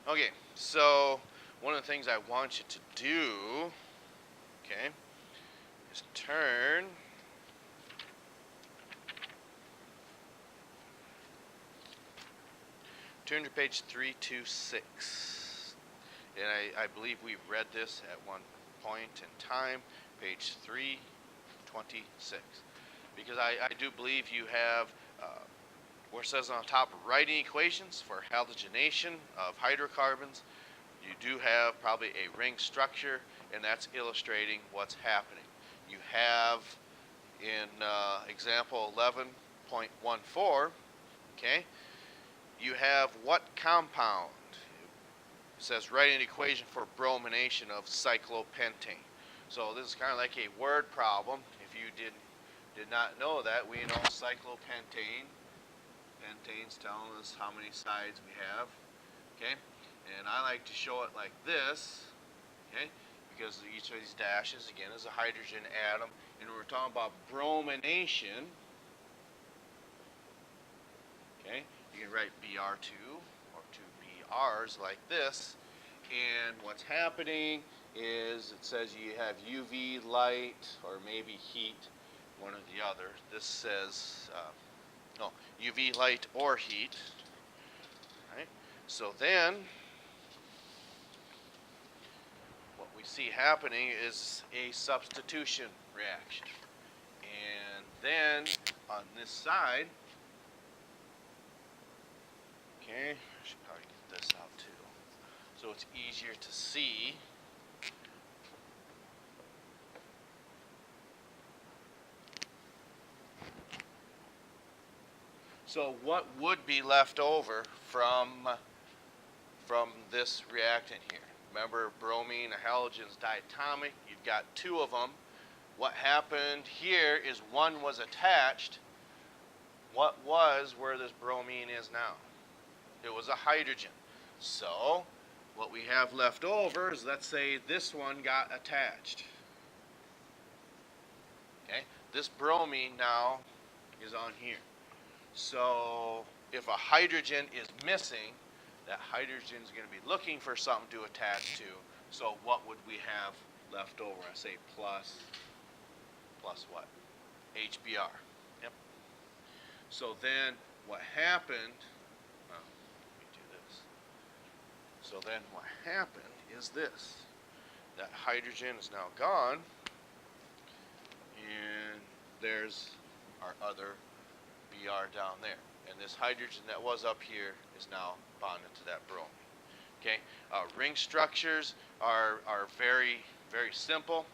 Okay, so one of the things I want you to do, okay, is turn to page 326. And I believe we've read this at one point in time, page 326. Because I do believe you have where it says on top, writing equations for halogenation of hydrocarbons. You do have probably a ring structure, and that's illustrating what's happening. You have in example 11.14, okay, you have what compound? It says write an equation for bromination of cyclopentane. So this is kind of like a word problem. If you did not know that, we know cyclopentane. Pentane's telling us how many sides we have. Okay, and I like to show it like this. Okay, because each of these dashes again is a hydrogen atom, and we're talking about bromination. Okay, you can write Br2 or two Brs like this, and what's happening is it says you have UV light or maybe heat, one or the other. This says no, UV light or heat. Right? So then what we see happening is a substitution reaction. And then on this side, okay, I should probably get this out too, so it's easier to see. So what would be left over from this reactant here? Remember, bromine, a halogen's diatomic. You've got two of them. What happened here is one was attached. What was where this bromine is now? It was a hydrogen. So what we have left over is, let's say this one got attached. Okay, this bromine now is on here. So if a hydrogen is missing, that hydrogen is going to be looking for something to attach to. So what would we have left over? I say plus what? HBr. Yep. So then what happened, let me do this. So then what happened is this. That hydrogen is now gone, and there's our other Br down there. And this hydrogen that was up here is now bonded to that bromine. Okay, ring structures are very, very simple.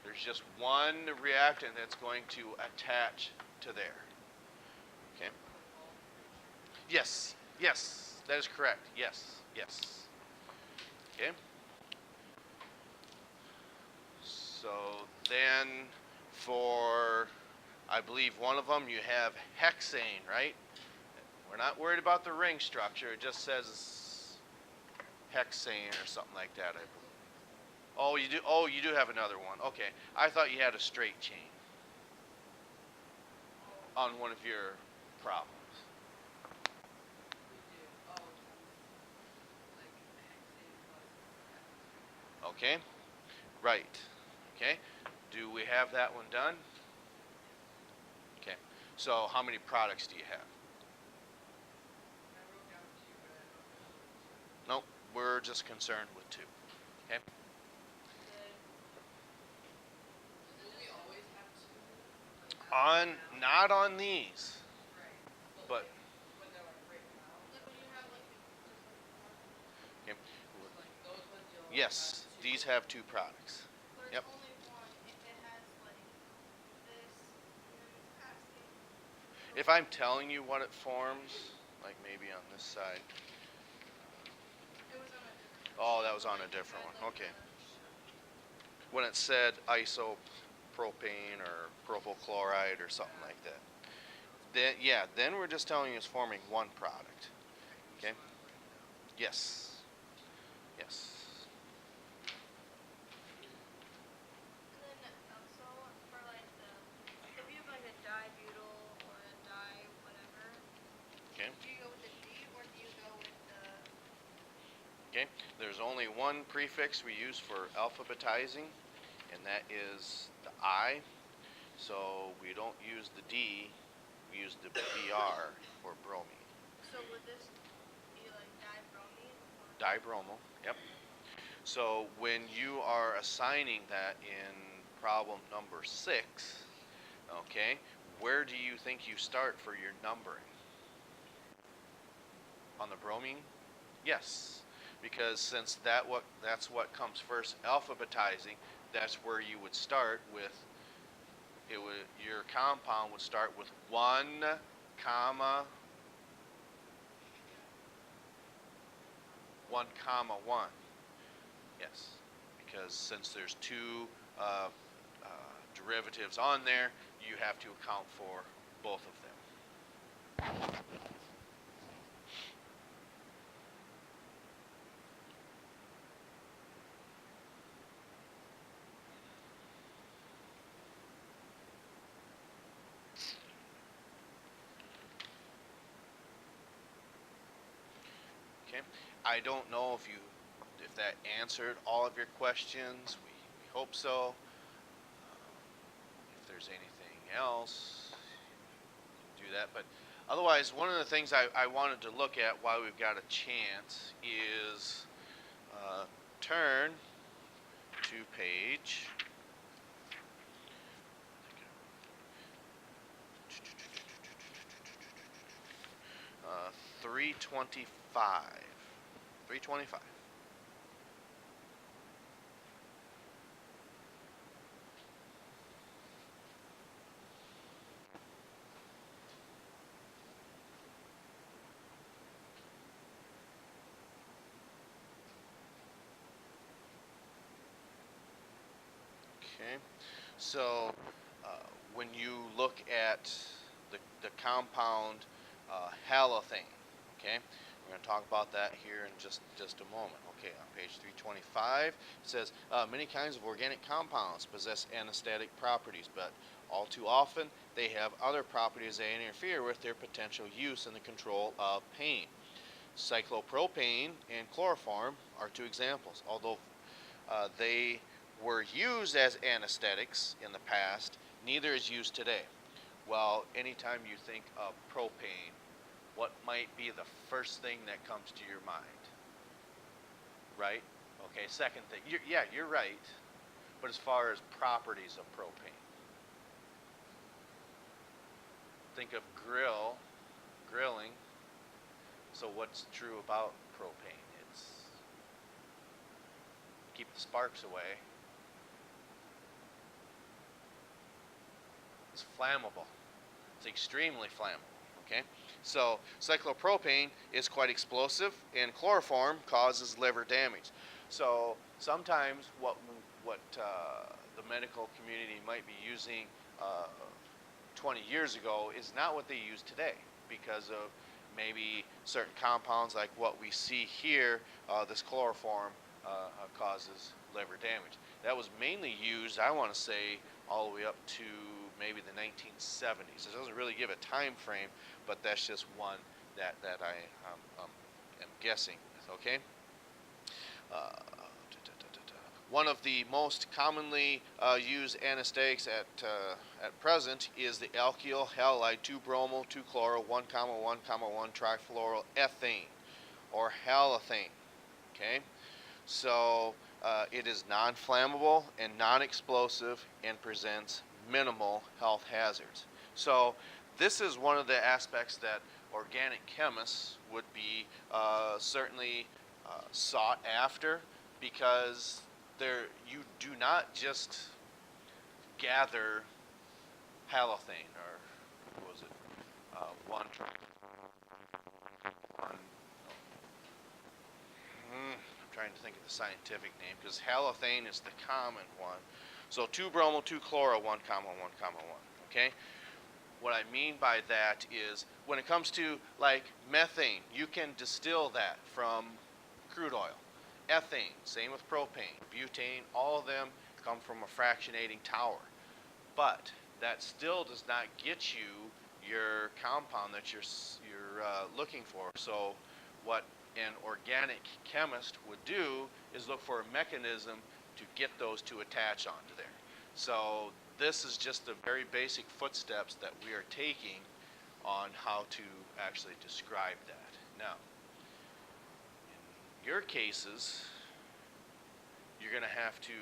There's just one reactant that's going to attach to there. Okay. Yes, yes, that is correct. Yes, yes. Okay. So then for, I believe one of them you have hexane, right? We're not worried about the ring structure. It just says hexane or something like that, I believe. Oh, you do. Oh, you do have another one. Okay, I thought you had a straight chain on one of your problems. Okay, right. Okay, do we have that one done? Okay, so how many products do you have? Nope, we're just concerned with two. Okay. On, not on these, but okay. Yes, these have two products. Yep. If I'm telling you what it forms, like maybe on this side. Oh, that was on a different one. Okay. When it said isopropane or propyl chloride or something like that. Then, yeah, then we're just telling you it's forming one product. Okay? Yes. Yes. And then also for like if you have like a dibutyl or a di whatever, Okay. do you go with the D or do you go with the? Okay, there's only one prefix we use for alphabetizing, and that is the I. So we don't use the D, we use the BR for bromine. So would this be like dibromine? Or Dibromo, yep. So when you are assigning that in problem number 6, okay, where do you think you start for your numbering? On the bromine? Yes, because since that's what comes first, alphabetizing, that's where you would start with. Your compound would start with 1, comma 1, comma 1. Yes, because since there's two uh, uh, derivatives on there, you have to account for both of them. Okay, I don't know if that answered all of your questions. We hope so. If there's anything else, do that. But otherwise, one of the things I wanted to look at while we've got a chance is turn to page 325. 325. Okay, so when you look at the compound halothane, okay, we're going to talk about that here in just a moment. Okay, on page 325, it says many kinds of organic compounds possess anesthetic properties, but all too often they have other properties that interfere with their potential use in the control of pain. Cyclopropane and chloroform are two examples. Although they were used as anesthetics in the past, neither is used today. Well, anytime you think of propane, what might be the first thing that comes to your mind? Right? Okay, second thing. You're right. But as far as properties of propane, think of grilling. So what's true about propane? It's keep the sparks away. It's flammable. It's extremely flammable. Okay, so cyclopropane is quite explosive, and chloroform causes liver damage. So sometimes what the medical community might be using 20 years ago is not what they use today because of maybe certain compounds like what we see here. This chloroform causes liver damage. That was mainly used, I want to say, all the way up to maybe the 1970s. It doesn't really give a time frame, but that's just one that I am guessing with. Okay. Uh, One of the most commonly used anesthetics at present is the alkyl halide 2-bromo 2-chloro 1,1,1 trifluoroethane, or halothane. Okay, so it is non-flammable and non-explosive and presents minimal health hazards. So this is one of the aspects that organic chemists would be certainly sought after, because you do not just gather halothane, or what was it, one I'm trying to think of the scientific name, because halothane is the common one. So 2-bromo 2-chloro 1,1,1. Okay, what I mean by that is when it comes to like methane, you can distill that from crude oil. Ethane, same with propane, butane, all of them come from a fractionating tower. But that still does not get you your compound that you're looking for. So what an organic chemist would do is look for a mechanism to get those to attach onto there. So this is just the very basic footsteps that we are taking on how to actually describe that. Now, in your cases, you're going to have to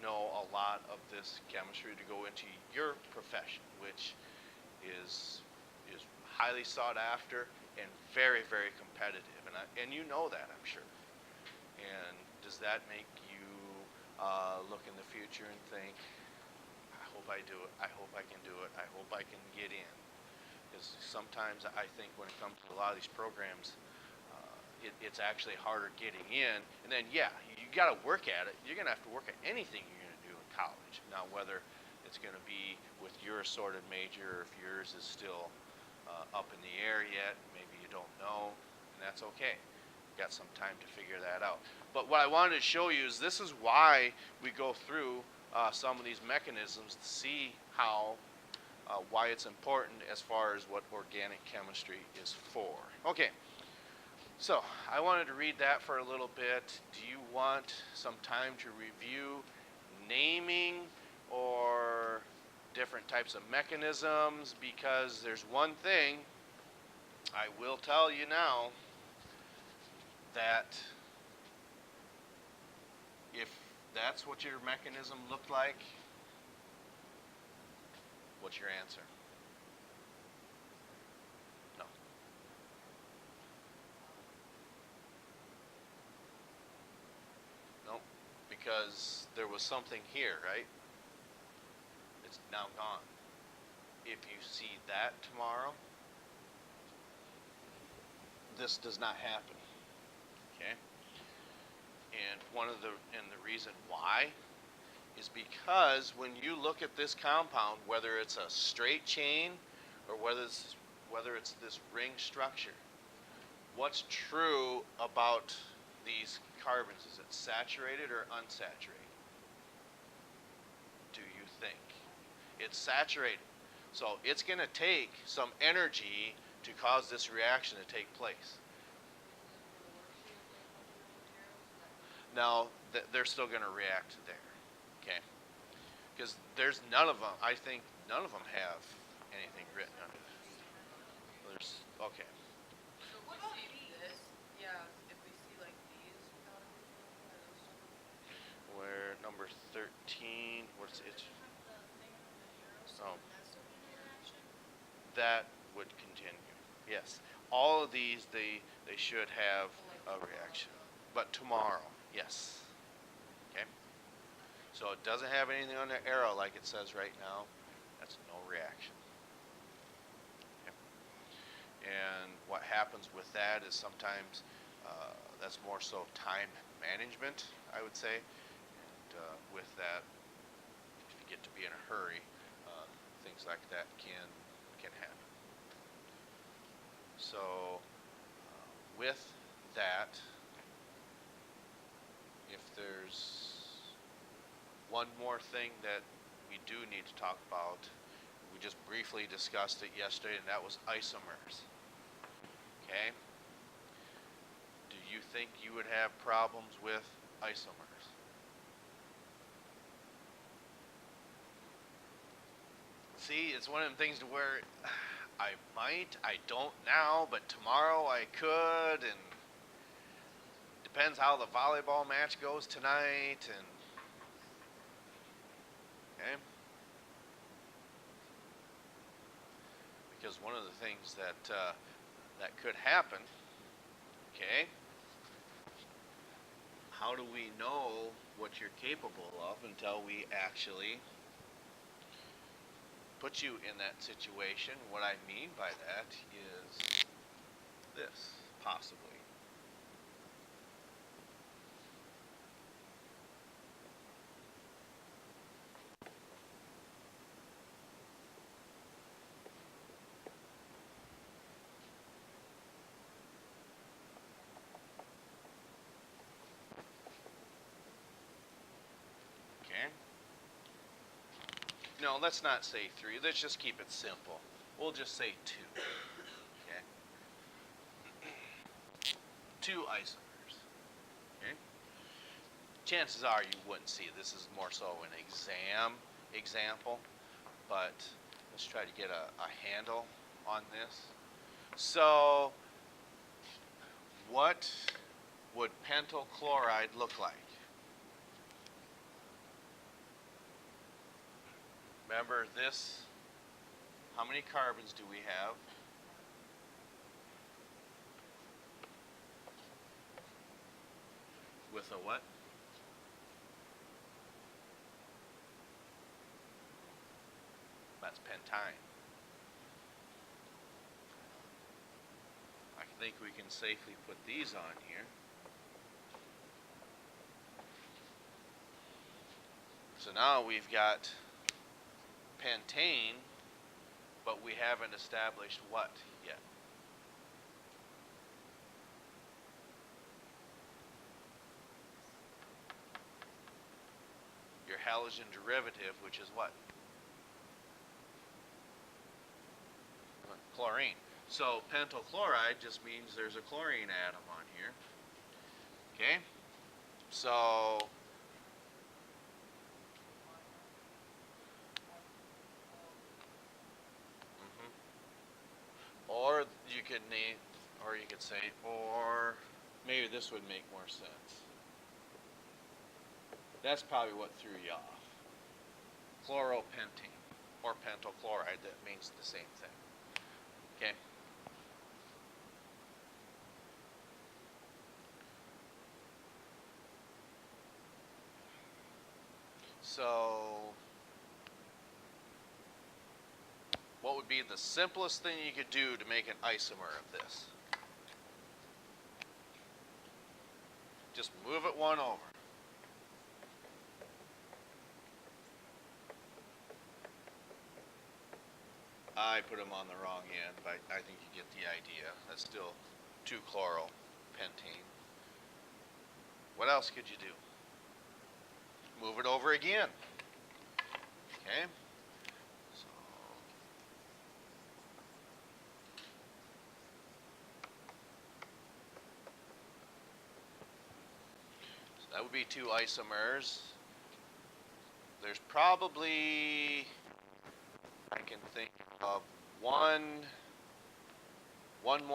know a lot of this chemistry to go into your profession, which is highly sought after and very, very competitive. And you know that, I'm sure. And does that make you look in the future and think, I hope I do it, I hope I can do it, I hope I can get in? Because sometimes I think when it comes to a lot of these programs, it's actually harder getting in. And then, yeah, you got to work at it. You're going to have to work at anything you're going to do in college. Now, whether it's going to be with your assorted major, or if yours is still up in the air yet, maybe you don't know, and that's okay. You've got some time to figure that out. But what I wanted to show you is this is why we go through some of these mechanisms to see how, why it's important as far as what organic chemistry is for. Okay. So, I wanted to read that for a little bit. Do you want some time to review naming or different types of mechanisms? Because there's one thing I will tell you now, that if that's what your mechanism looked like, what's your answer? No. Nope, because there was something here, right? It's now gone. If you see that tomorrow, this does not happen. Okay? And the reason why is because when you look at this compound, whether it's a straight chain or whether it's this ring structure, what's true about these carbons? Is it saturated or unsaturated? Do you think? It's saturated. So it's going to take some energy to cause this reaction to take place. Now, they're still going to react there. Okay? Because there's none of them, I think none of them have anything written on it. There's, okay. So if we see this, yeah, if we see like these without everything, are those still? Where number 13, what's it? Oh, that would continue. Yes. All of these, they should have a reaction. But tomorrow, yes. Okay? So it doesn't have anything on the arrow like it says right now. That's no reaction. Okay? And what happens with that is sometimes that's more so time management, I would say. And with that, if you get to be in a hurry, things like that can happen. So with that, if there's one more thing that we do need to talk about, we just briefly discussed it yesterday, and that was isomers. Okay? Do you think you would have problems with isomers? See, it's one of them things to where I might, I don't now, but tomorrow I could, and depends how the volleyball match goes tonight, and okay. Because one of the things that that could happen, okay. How do we know what you're capable of until we actually put you in that situation? What I mean by that is this, possibly. Okay? No, let's not say 3. Let's just keep it simple. We'll just say 2. Okay? two isomers. Okay? Chances are you wouldn't see it. This is more so an example, but let's try to get a handle on this. So, what would pentyl chloride look like? Remember this, how many carbons do we have? With a what? That's pentyne. I think we can safely put these on here. So now we've got pentane, but we haven't established what yet? Your halogen derivative, which is what? Chlorine. So pentyl chloride just means there's a chlorine atom on here. Okay? So or you could name, or you could say, or maybe this would make more sense. That's probably what threw you off. Chloropentane or pentyl chloride, that means the same thing. Okay? So, what would be the simplest thing you could do to make an isomer of this? Just move it one over. I put them on the wrong end, but I think you get the idea. That's still 2-chloropentane. What else could you do? Move it over again. Okay? So that would be 2 isomers. There's probably, I can think of one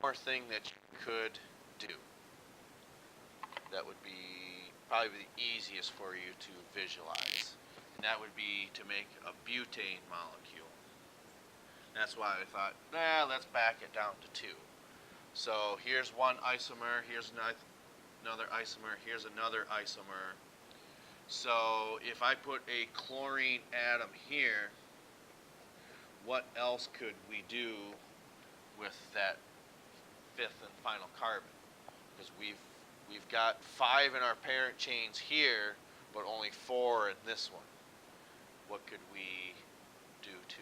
more thing that you could do. That would be probably the easiest for you to visualize. And that would be to make a butane molecule. That's why I thought, let's back it down to 2. So here's one isomer, here's another isomer, here's another isomer. So if I put a chlorine atom here, what else could we do with that 5th and final carbon? Because we've got 5 in our parent chains here, but only 4 in this one. What could we do to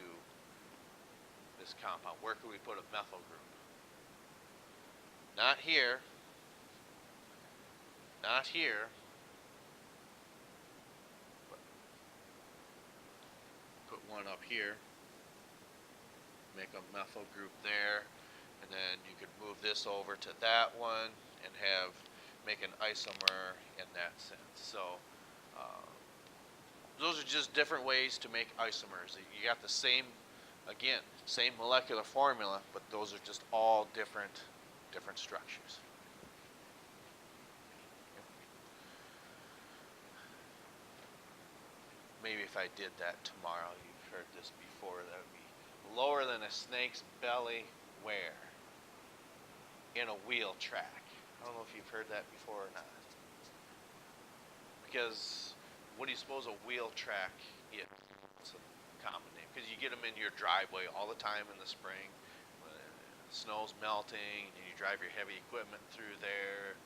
this compound? Where could we put a methyl group? Not here. Not here. But put one up here. Make a methyl group there. And then you could move this over to that one and make an isomer in that sense. So those are just different ways to make isomers. You got the same molecular formula, but those are just all different structures. Maybe if I did that tomorrow, you've heard this before, that would be lower than a snake's belly where? In a wheel track. I don't know if you've heard that before or not. Because what do you suppose a wheel track is? It's a common name. Because you get them in your driveway all the time in the spring. When the snow's melting, and you drive your heavy equipment through there,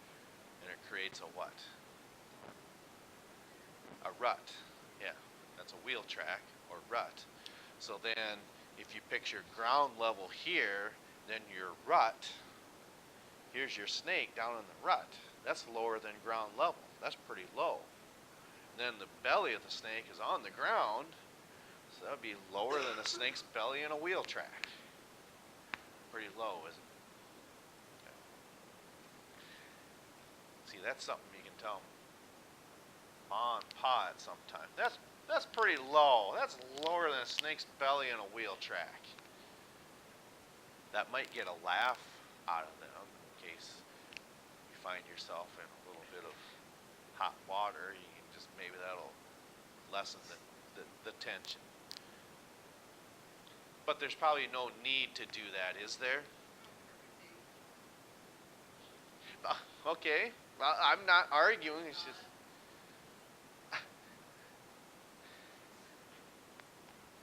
and it creates a what? A rut. Yeah, that's a wheel track or rut. So then, if you picture ground level here, then your rut, here's your snake down in the rut. That's lower than ground level. That's pretty low. Then the belly of the snake is on the ground, so that would be lower than a snake's belly in a wheel track. Pretty low, isn't it? Okay. That's something you can tell them. On pod sometime. That's pretty low. That's lower than a snake's belly in a wheel track. That might get a laugh out of them in case you find yourself in a little bit of hot water. You can just, maybe that'll lessen the tension. But there's probably no need to do that, is there? Okay. Well, I'm not arguing. It's just.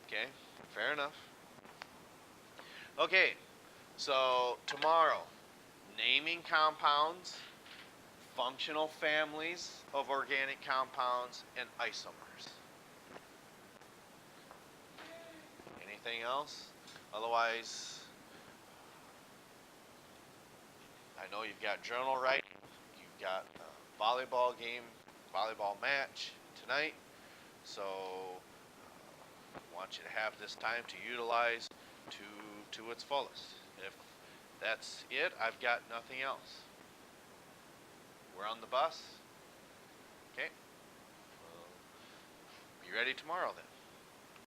Okay, fair enough. Okay, so tomorrow, naming compounds, functional families of organic compounds, and isomers. Anything else? Otherwise, I know you've got journal writing, you've got a volleyball game, volleyball match tonight, so I want you to have this time to utilize to its fullest. If that's it, I've got nothing else. We're on the bus. Okay. Be ready tomorrow then.